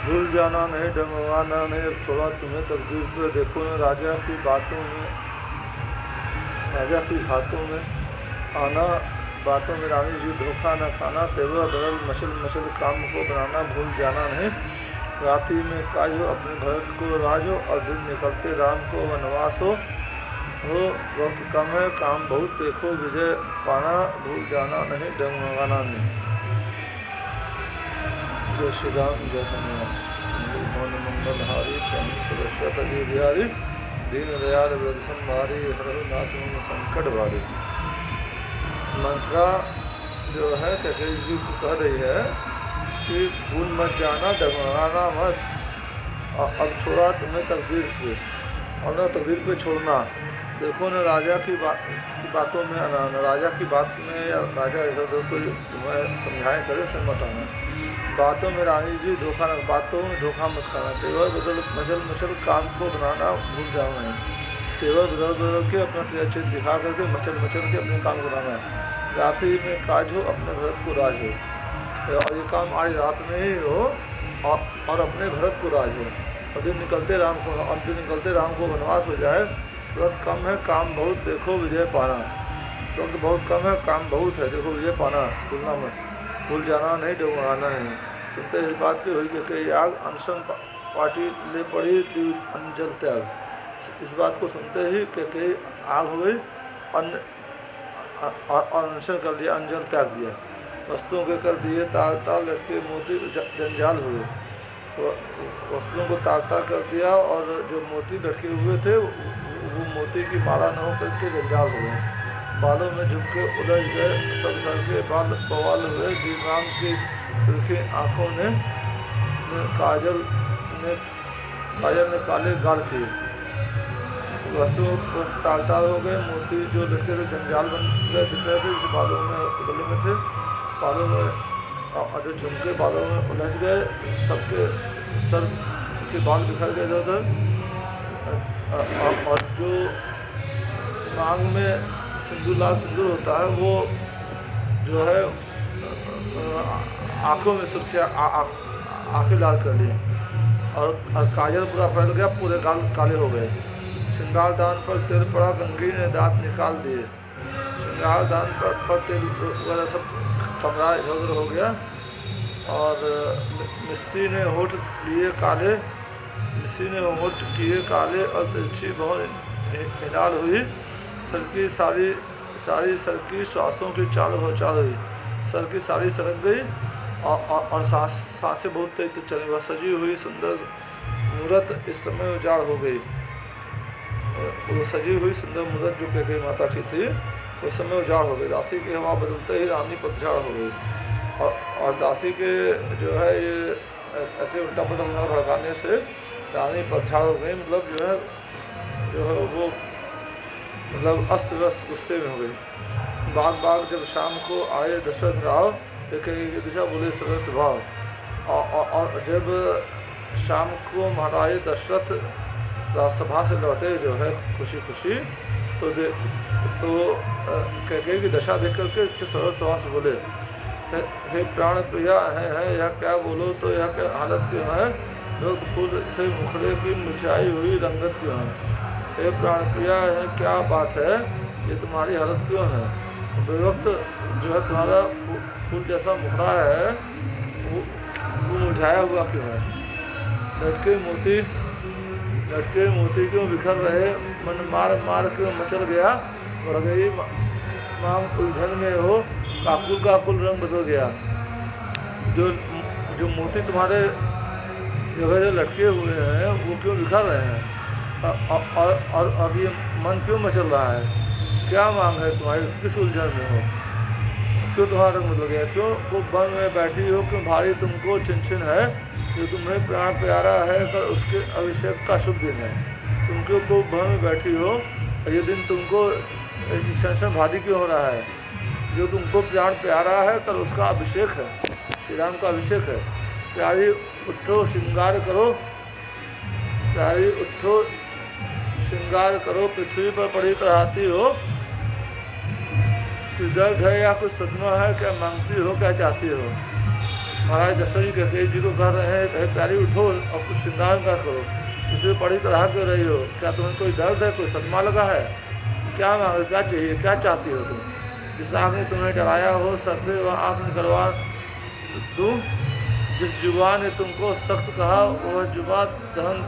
भूल जाना नहीं, डगमगाना नहीं। अब छोड़ा तुम्हें तकदीर पे, देखो न राजा की बातों में आना, बातों में रानी जी धोखा न खाना। तेवर बदल मचल मचल काम को बनाना, भूल जाना नहीं। रात्रि में काज हो अपने भरत को राज हो, और दिन निकलते राम को वनवास हो। वक्त कम है काम बहुत, देखो विजय पाना, भूल जाना नहीं, डगमगाना नहीं। जय श्री राम, जय हनुमान। भुवन मंगलहारी, प्रभु सुरक्षा जी बिहारी, दीन दयाल वृद्ध संभारी, हरहु नाथ मम संकट भारी। मंत्रा जो है कैकेयी जी को कह रही है कि भूल मत जाना, डगमगाना मत, अब छोड़ा तुम्हें तकदीर पे, और न तकदीर पे छोड़ना। देखो न राजा की बातों में आना, न राजा की बात में, या राजा इधर उधर कोई तुम्हें समझाए करे उसे मत आना। बातों में रानी जी धोखा न, बातों में धोखा मत खाना। तेवर बदल मचल मचल काम को बनाना, भूल जाना नहीं। तेवर बदल बदल के अपना तेज दिखा करके, मचल मचल के अपने काम को बनाना। रात्रि में काज हो अपने भरत को राज हो, और ये काम आज रात में ही हो, और अपने भरत को राज हो। और दिन निकलते राम को वनवास हो जाए। वक्त कम है काम बहुत, देखो विजय पाना। वक्त बहुत कम है काम बहुत है, देखो विजय पाना, भूलना मत। भूल जाना नहीं, डगमगाना नहीं। सुनते इस बात की हुई कि आग, अनशन पार्टी ले पड़ी अंजल त्याग। इस बात को सुनते ही कि आग हो गई, और अनशन कर दिया, अंजल त्याग दिया। वस्तुओं के कर दिए ताल ताल, लटके मोती जंजाल हुए। वस्तुओं को ताल ताल कर दिया, और जो मोती लटके हुए थे वो मोती की माला न होकर के जंजाल हो गए। बालों में झुमके उलझ गए, सब सर के बाल बवाल हुए। दीवान की सुर्खी आँखों ने काजल ने काले गाल किए। वस्तुओं को ताल ताल हो गए, मोती जो लटके थे जंजाल बन गए दिख रहे थे, जैसे बालों में गले में थे, बालों में, और जो झुमके बालों में उलझ गए, सबके सर के बाल बिखर गए इधर उधर। और जो मांग में सिंदूर होता है, वो जो है आँखों में सुर्खियाँ, आँखें लाल कर ली, और काजल पूरा फैल गया, पूरे गाल काले हो गए। श्रृंगार दान पर तेल पड़ा, गंगी ने दांत निकाल दिए। श्रृंगार दान पर तेल वगैरह सब कमरा इधर उधर हो गया। और मिस्त्री ने होठ किए काले, और तिरछी बहुत हिलाल हुई। सर की सारी सर की श्वासों की चाल हुई। सर की सारी सरक गई, और सांसें बहुत तेज चली। वह सजी हुई सुंदर मूरत इस समय उजाड़ हो गई। वो सजी हुई सुंदर मूरत जो कैकेयी माता की थी, उस समय उजाड़ हो गई। दासी की हवा बदलते ही रानी पतझड़ हो गई। और दासी के जो है ये ऐसे उल्टा पुल्टा भड़काने से रानी पतझड़ हो गई, मतलब जो है वो मतलब अस्त व्यस्त गुस्से में हो गई। बाग जब शाम को आए दशरथ राव, कैकेयी की दिशा बोले सरल स्वभाव। और जब शाम को महाराज दशरथ राजसभा से लौटे जो है खुशी खुशी, तो कैकेयी की दशा देख करके सरल स्वभाव से बोले, हे प्राण प्रिया है यह क्या, बोलो तो यह क्या हालत क्यों है। लोग फूल से मुखड़े की मुरझाई हुई रंगत क्यों है। हे प्राण प्रिया है क्या बात है, ये तुम्हारी हालत क्यों है। बेवक्त जो है तुम्हारा फूल जैसा मुखड़ा है वो मुरझाया हुआ क्यों है। लटके मोती क्यों बिखर रहे, मन मार क्यों मचल गया। बढ़ गई मांग उलझन में हो, काकुल रंग बदल गया। जो मोती तुम्हारे जगह जो लटके हुए हैं वो क्यों बिखर रहे हैं, और ये मन क्यों मचल रहा है। क्या मांग है तुम्हारी, किस उलझन में हो, क्यों तुम्हारा रंग बदल गया। क्यों को वन में बैठी हो, क्यों भारी तुमको चिंचिन है। जो तुम्हें प्राण प्यारा है, कर उसके अभिषेक का शुभ दिन है। तुम क्यों को वन में बैठी हो, और ये दिन तुमको क्षण भारी क्यों हो रहा है। जो तुमको प्राण प्यारा है, कर उसका अभिषेक है, श्री राम का अभिषेक है। प्यारी उठो श्रृंगार करो, पृथ्वी पर पड़ी कराती हो। दर्द है या कुछ सदमा है, क्या मांगती हो क्या चाहती हो। महाराज दशरथ जी कैकेयी जी को कह रहे हैं, कहे प्यारी उठो और कुछ श्रृंगार का करो, तुझे बड़ी तरह क्यों रही हो, क्या तुम्हें कोई दर्द है, कोई सदमा लगा है, क्या मांगे, क्या चाहिए, क्या चाहती हो तुम? जिस आँख ने तुम्हें डराया हो सर से वह आँख निकलवा दूँ, जिस जुबान ने तुमको सख्त कहा वह जुबान दहन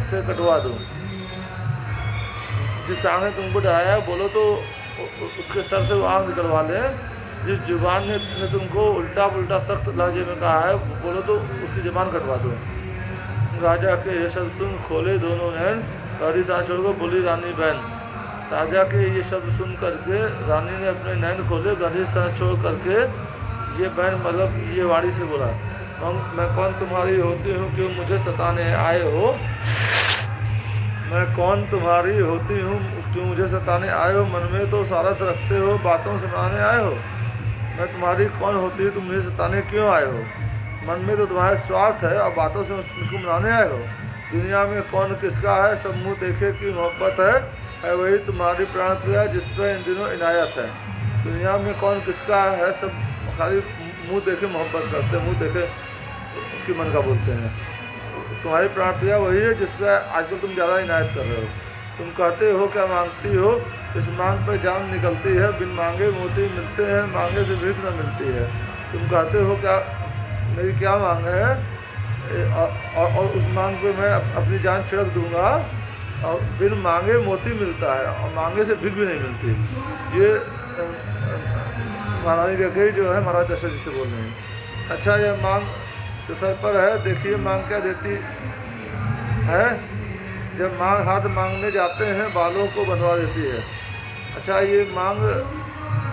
से कटवा दूँ, जिस आँख ने तुमको डराया बोलो तो उसके सर से वो आँख निकलवा ले, जिस जुबान ने तुमको उल्टा पुल्टा सख्त लहजे में कहा है बोलो तो उसकी जुबान कटवा दो। राजा के ये शब्द सुन खोले दोनों नैन, रानी सांस छोड़ को बोली रानी बहन। राजा के ये शब्द सुन करके रानी ने अपने नैन खोले, गंधी सांस छोड़ करके ये बहन मतलब ये वाणी से बोला, मैं कौन तुम्हारी होती हूँ क्यों मुझे सताने आए हो, मैं कौन तुम्हारी होती हूँ क्यों मुझे सताने आए हो, मन में तो सारथ रखते हो बातों से मनाने आए हो, मैं तुम्हारी कौन होती है तुम मुझे सताने क्यों आए हो, मन में तो तुम्हारा स्वार्थ है और बातों से मुझको मनाने आए हो, दुनिया में कौन किसका है सब मुँह देखे की मोहब्बत है वही तुम्हारी प्राण प्रिया जिस पर इन दिनों इनायत है, दुनिया में कौन किसका है सब खाली मुँह देखे मोहब्बत करते हैं, मुँह देखे उसकी मन का बोलते हैं, तुम्हारी प्राण प्रिया वही है जिस पर आजकल तुम ज़्यादा इनायत कर रहे हो, तुम कहते हो क्या मांगती हो, इस मांग पर जान निकलती है, बिन मांगे मोती मिलते हैं, मांगे से भीख न मिलती है, तुम कहते हो क्या मेरी क्या मांग है और उस मांग पे मैं अपनी जान छिड़क दूंगा और बिन मांगे मोती मिलता है और मांगे से भीख भी नहीं मिलती, ये महारानी कैकेयी जो है महाराज दशरथ जी से बोल रहे हैं। अच्छा ये मांग जो सर पर है देखिए मांग क्या देती है, जब हाथ मांगने जाते हैं बालों को बंधवा देती है। अच्छा ये मांग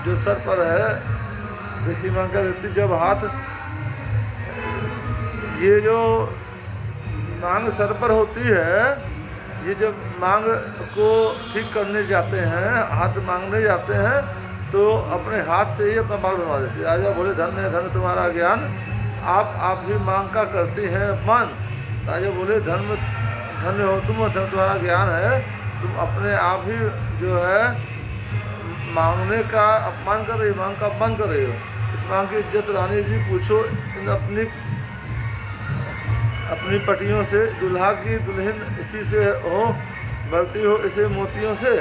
जो सर पर है देखिए मांग क्या देती, जब हाथ ये जो मांग सर पर होती है, ये जब मांग को ठीक करने जाते हैं हाथ मांगने जाते हैं तो अपने हाथ से ही अपना बाल बनवा देती है। राजा बोले धन्य धन्य तुम्हारा ज्ञान, आप भी मांग का करती हैं अपमान। राजा बोले धन्य हो तुम, धन्य तुम्हारा ज्ञान है, तुम अपने आप ही जो है मांगने का अपमान कर रही हो, मांग का अपमान कर रही हो। इस मांग की इज्जत रानी जी पूछो इन अपनी पटियों से, दुल्हा की दुल्हन इसी से हो, बढ़ती हो इसे मोतियों से,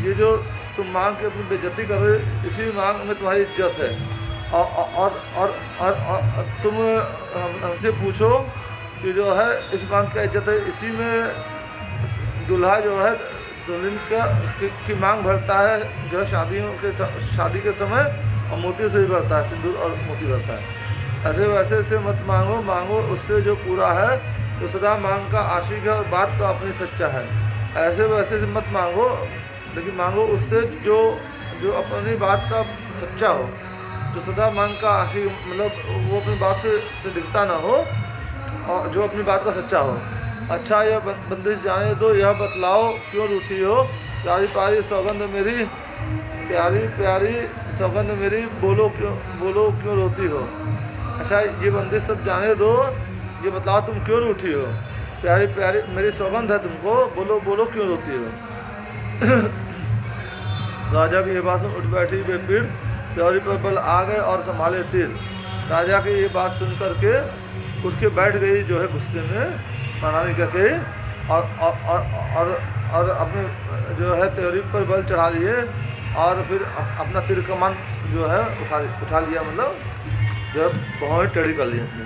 ये जो तुम मांग के अपनी बेइज्जती कर रहे हो इसी मांग में तुम्हारी इज्जत है। और तुम हमसे पूछो कि जो है इस मांग की इज्जत है, इसी में दुल्हा जो है दुल्हन की मांग भरता है जो है शादी के समय, और मोती से भी भरता है, सिंदूर और मोती भरता है। ऐसे वैसे से मत मांगो उससे जो पूरा है, तो सदा मांग का आशिक है और बात तो अपनी सच्चा है। ऐसे वैसे से मत मांगो, लेकिन मांगो उससे जो अपनी बात का सच्चा हो, जो सदा मांग का आशिक मतलब वो अपनी बात से दिखता ना हो और जो अपनी बात का सच्चा हो। अच्छा यह बंदिश जाने दो, यह बतलाओ क्यों रूठी हो, प्यारी प्यारी सौगंध मेरी, प्यारी प्यारी सौगंध मेरी, बोलो क्यों रोती हो। अच्छा ये बंदिश सब जाने दो, ये बतलाओ तुम क्यों रूठी हो, प्यारी प्यारी मेरी सौगंध है तुमको, बोलो क्यों रोती हो। राजा की ये बात सुन उठ बैठी बेपीड़, प्यारी पर बल आ गए और संभाले तीर। राजा की ये बात सुन करके उठ के बैठ गई जो है गुस्से में महारानी कैकेयी, और अपने जो है त्योरी पर बल चढ़ा लिए और फिर अपना तीर कमान जो है उठा लिया, मतलब जो है बहुत टेढ़ी कर ली अपनी।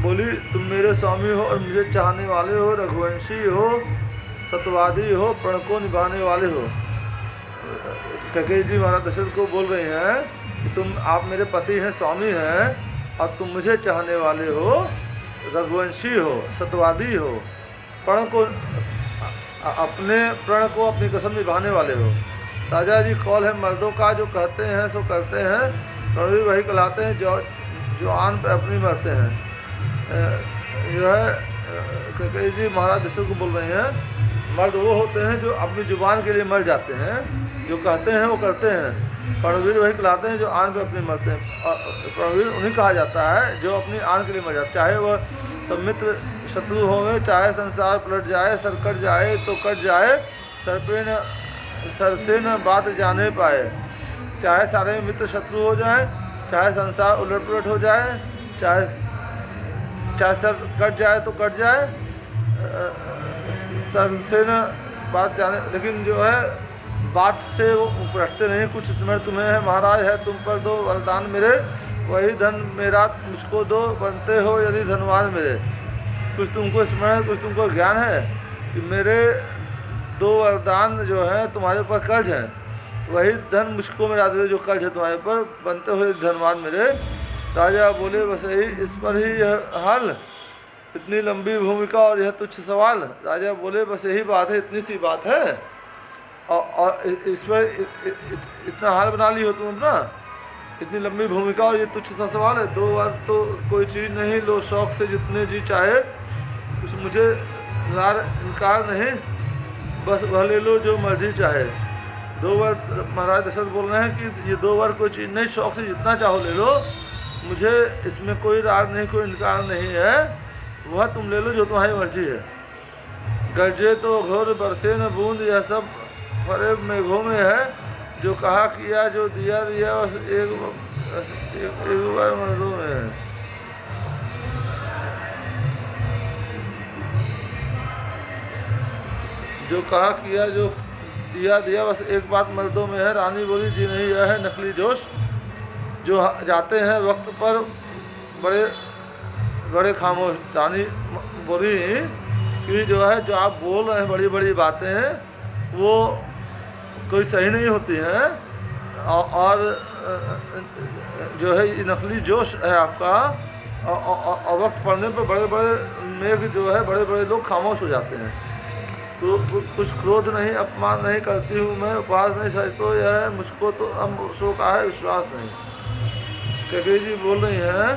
बोली तुम मेरे स्वामी हो और मुझे चाहने वाले हो, रघुवंशी हो, सत्यवादी हो, प्रण को निभाने वाले हो। कैकेयी जी महाराज दशरथ को बोल रहे हैं कि आप मेरे पति हैं, स्वामी हैं और तुम मुझे चाहने वाले हो, रघुवंशी हो, सत्यवादी हो, प्रण को अपनी कसम निभाने वाले हो। राजा जी कौल है मर्दों का, जो कहते हैं सो करते हैं, प्रण भी वही कहलाते हैं जो आन पे अपनी मरते हैं। जो है कैकेयी जी महाराज दशरथ को बोल रहे हैं मर्द वो होते हैं जो अपनी जुबान के लिए मर जाते हैं, जो कहते हैं वो करते हैं, प्रणवीर वही कहलाते हैं जो आन पे अपनी मरते हैं। और प्रणवीर उन्हीं कहा जाता है जो अपनी आन के लिए मर जाते, चाहे वह सब मित्र शत्रु होवे, चाहे संसार पलट जाए, सर कट जाए तो कट जाए, सर से न बात जाने पाए। चाहे सारे मित्र शत्रु हो जाए, चाहे संसार उलट पुलट हो जाए, चाहे चाहे सर कट जाए तो कट जाए, सर से न बात जाने, लेकिन जो है बात से वो रखते नहीं। कुछ स्मरण तुम्हें है महाराज, है तुम पर दो वरदान मेरे, वही धन मेरा मुझको दो, बनते हो यदि धनवान मेरे। कुछ तुमको स्मरण है, कुछ तुमको ज्ञान है कि मेरे दो वरदान जो है तुम्हारे ऊपर कर्ज है, वही धन मुझको मेरा दे, जो कर्ज है तुम्हारे ऊपर, बनते हुए धनवान मेरे। राजा बोले बस यही, इस पर ही यह हाल, इतनी लंबी भूमिका और यह तुच्छ सवाल। राजा बोले बस यही बात है, इतनी सी बात है, और इस पर इतना हाल बना ली हो तुम अपना, इतनी लंबी भूमिका और ये तुच्छ सा सवाल है। 2 बार तो कोई चीज़ नहीं, लो शौक से जितने जी चाहे, कुछ मुझे इनकार नहीं, बस वह ले लो जो मर्जी चाहे। 2 बार महाराज दशरथ बोल रहे हैं कि ये 2 बार कोई चीज़ नहीं, शौक से जितना चाहो ले लो, मुझे इसमें कोई राग नहीं, कोई इनकार नहीं है, वह तुम ले लो जो तुम्हारी मर्जी है। गरजे तो घोर बरसे न बूंद, यह सब फरे मेघों में है, जो कहा किया जो दिया दिया, बस एक बार मर्दों में है। जो कहा किया जो दिया दिया, बस एक बात मर्दों में है। रानी बोली जी नहीं, यह है नकली जोश, जो जाते हैं वक्त पर बड़े बड़े खामोश। रानी बोली कि जो है, जो आप बोल रहे हैं बड़ी बड़ी बातें हैं, वो कोई सही नहीं होती हैं, और जो है ये नकली जोश है आपका, और वक्त पड़ने पर बड़े बड़े मेघ जो है, बड़े बड़े लोग खामोश हो जाते हैं। तो कुछ क्रोध नहीं, अपमान नहीं करती हूँ मैं, उपहास नहीं सच तो यह है, मुझको तो अब सो का है विश्वास नहीं। कैकेयी जी बोल रही हैं,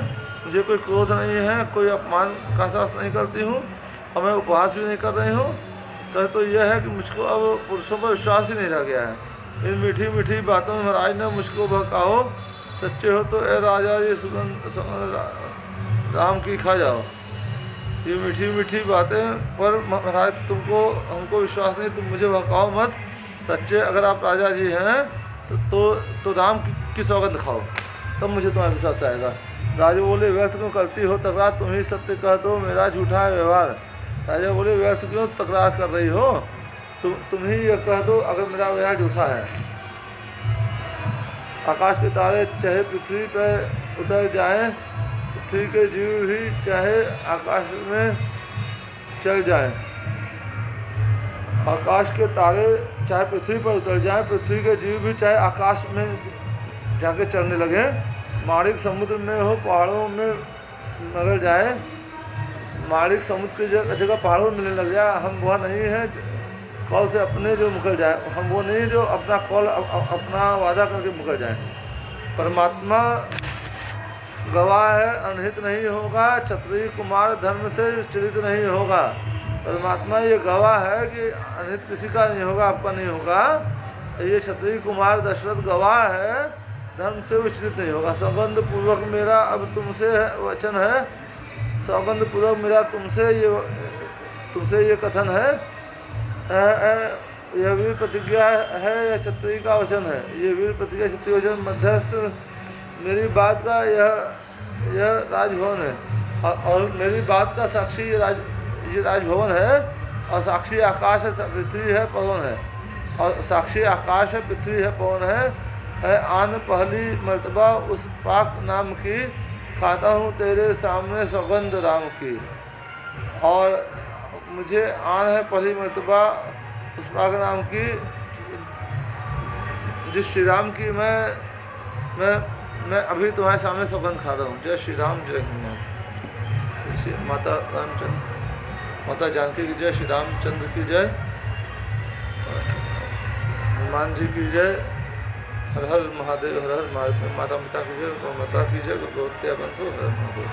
मुझे कोई क्रोध नहीं है, कोई अपमान का साहस नहीं करती हूँ, और मैं उपहास भी नहीं कर रही हूँ। सच तो यह है कि मुझको अब पुरुषों पर विश्वास ही नहीं रह गया है। इन मीठी मीठी बातों में महाराज ने मुझको बहकाओ, सच्चे हो तो ए राजा ये सुगंध राम की खा जाओ। ये मीठी मीठी बातें पर महाराज तुमको हमको विश्वास नहीं, तुम मुझे बहकाओ मत। सच्चे अगर आप राजा जी हैं तो राम की सौगंध खाओ, तब मुझे तुम्हारा विश्वास आएगा। राजा बोले व्यर्थ क्यों करती हो तकरार, तुम ही सत्य कह दो मेरा झूठा है व्यवहार। राजा बोले व्यर्थ क्यों तकरार कर रही हो, तुम ही ये कह दो अगर मेरा व्यवहार झूठा है। आकाश के तारे चाहे पृथ्वी पर उतर जाएं, पृथ्वी के जीव भी चाहे आकाश में चल जाएं। आकाश के तारे चाहे पृथ्वी पर उतर जाएं, पृथ्वी के जीव भी चाहे आकाश में जाके चलने लगे। माणिक समुद्र में हो पहाड़ों में मगर जाए, माणिक समुद्र की जगह पहाड़ों में मिलने लग जाए। हम वह नहीं है कौल से अपने जो मुकर जाए, हम वो नहीं जो अपना कौल अपना वादा करके मुकर जाए। परमात्मा गवाह है अनहित नहीं होगा, क्षत्रिय कुमार धर्म से चरित नहीं होगा। परमात्मा ये गवाह है कि अनहित किसी का नहीं होगा, आपका नहीं होगा। ये क्षत्रिय कुमार दशरथ गवाह है, धर्म से विचलित नहीं होगा। सौगंध पूर्वक मेरा अब तुमसे वचन है, सौगंध पूर्वक मेरा तुमसे ये कथन है, यह वीर प्रतिज्ञा है या क्षत्रिय का वचन है। ये वीर प्रतिज्ञा क्षत्रिय वचन मध्यस्थ मेरी बात का यह राजभवन है, और मेरी बात का साक्षी ये राजभवन है, और साक्षी आकाश है, पृथ्वी है, पवन है, और साक्षी आकाश है, पृथ्वी है, पवन है। आन पहली मर्तबा उस पाक नाम की, खाता हूँ तेरे सामने सौगंध राम की। और मुझे आन है पहली मर्तबा उस पाक नाम की, जिस श्री राम की मैं अभी तुम्हारे सामने सौगंध खा रहा हूँ। जय श्री राम, जय हनुमान। माता रामचंद्र, माता जानकी की जय, श्री रामचंद्र की जय, हनुमान जी की जय, हर हर महादेव, हर हर महादेव। माता पिता की जय, गौ माता की जय, गोत्या बंधु हर हर महादेव।